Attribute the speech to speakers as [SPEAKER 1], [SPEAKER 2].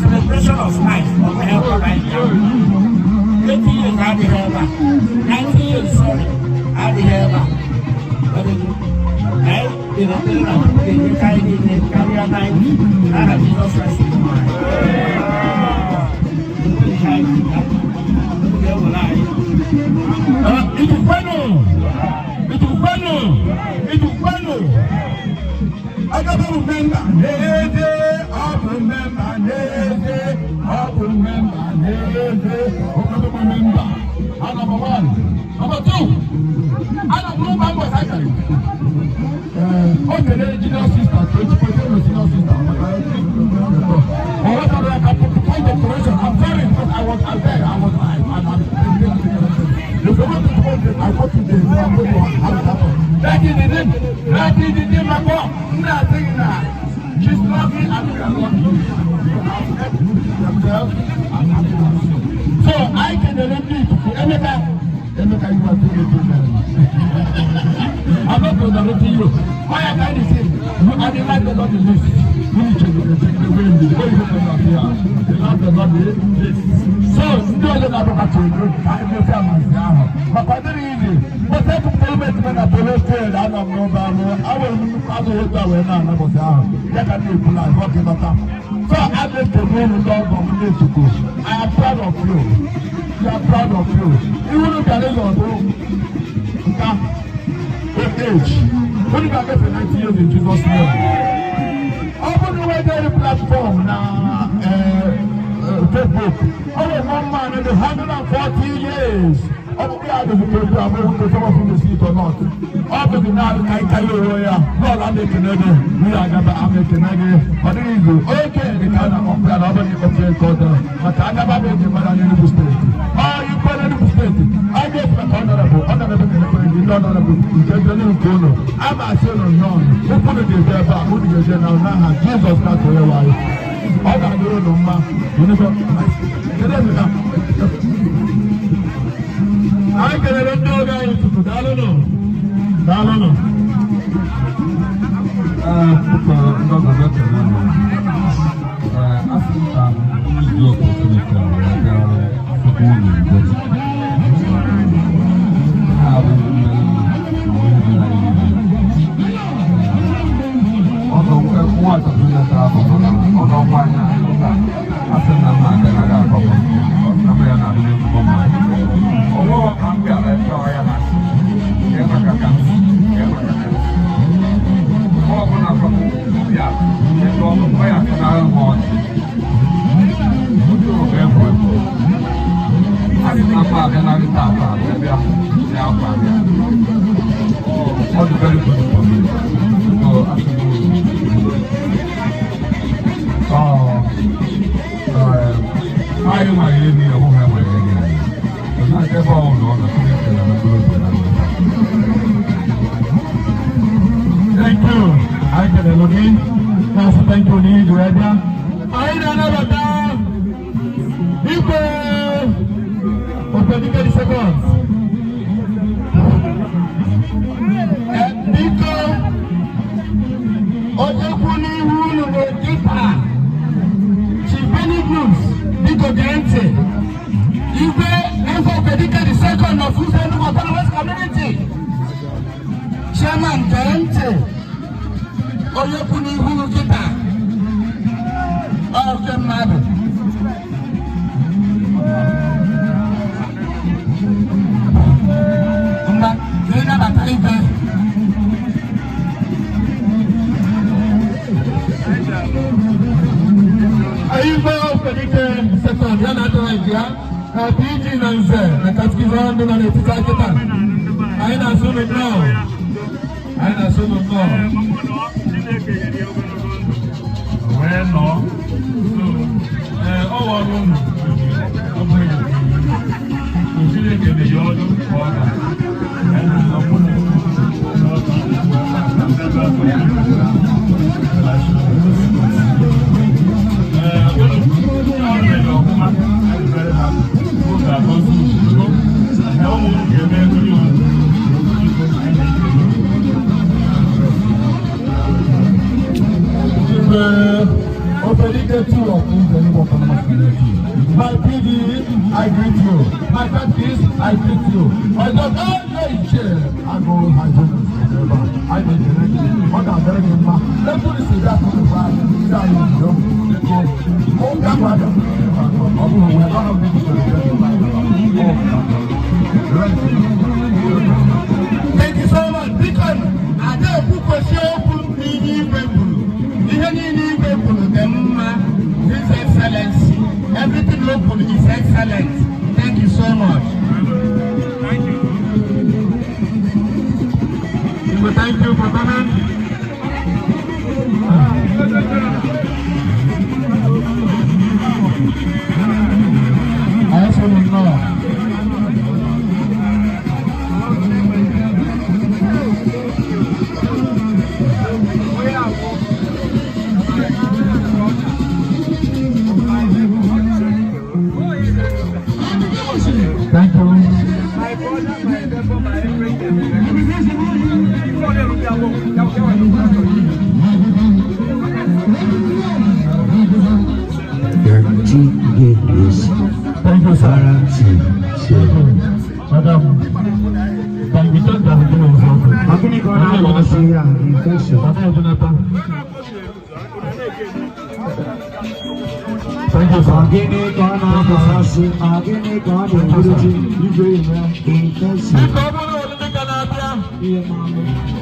[SPEAKER 1] Celebration of life of health right now. 20 years I did have 19 years, sorry, I did have
[SPEAKER 2] Number two, I don't know my voice actually. Okay, the junior sister, 20% senior sister. Or whatever, I can point the correction. I'm sorry because I was out there. I was live. If you want to hold it, I want to do it. I'm going to have it happen. That is the name of God. Nothing now. She's lucky and we are lucky. So I can repeat to Emeka, you are doing it. I'm not tolerating you. Why am I saying? You are the light of the Lord in this. You need to take the wind. The way you come here. The light of the Lord in this. So, you don't let that to you. I will tell myself. But I don't easy. But I could tell me when I believe it, I don't know about it. I will look that way now. I was out. That can be polite. What is that? So, I let the wind dog of me to go. I am proud of you. We are proud of you. Even if there is your home, with age, when you get to 90 years in Jesus' name. Open the way daily platform now, Facebook. Only one man in the 140 years. Of the other people are moving to some of the seat or not. After the now, I tell you, not I'm making it. We are never making it. But it is okay. The kind of compare nobody compared to but I never made the man in the state. Oh, you put in the state. I get the honorable, I'm a son of none. Who put it there? Who did you now? Jesus got to your wife. All I do no man. You never. I can't do that. I don't know. Thank you. I can log in. Thank you, Lee. I Openike the second. Biko Ojekuni Hulu Dipa Chibini Blues Biko Gente Igwe Nevo Openike the second of Usain Autonomous Community Chairman Gente Ojekuni Hulu Dipa of the Mother. Ayuba Openike second, yana tunaingia PG na nze na katikizwa ndo na netiza kita. Aina sunu no. Aina sunu no.
[SPEAKER 3] Bueno, ọwọ́ ọdún ọmọ ìlú òṣìlẹ̀ kèdè yọ ọdún ọ̀gá ẹni ọmọdé
[SPEAKER 2] Openike 2 of Usain Autonomous Community. My PD, I greet you. My countries, I greet you. I don't know chair. I go high home. I need to make it. What I'm very good. Let's do this. That's what I'm saying. Thank you so much. Because I don't put a show for me. His Excellency, everything local is excellent. Thank you so much.
[SPEAKER 3] Thank you.
[SPEAKER 2] Thank you for coming. I also want to know. Thank you.
[SPEAKER 3] My brother, my neighbor, my everything.
[SPEAKER 2] Thank you, sir. Madam, thank you, sir.
[SPEAKER 4] Agini kona na siya infection.
[SPEAKER 2] Thank you, sir.
[SPEAKER 4] Agini kona na siya, agini kona na infection.
[SPEAKER 2] Iko mo na ulit ka na.
[SPEAKER 4] Iya mama.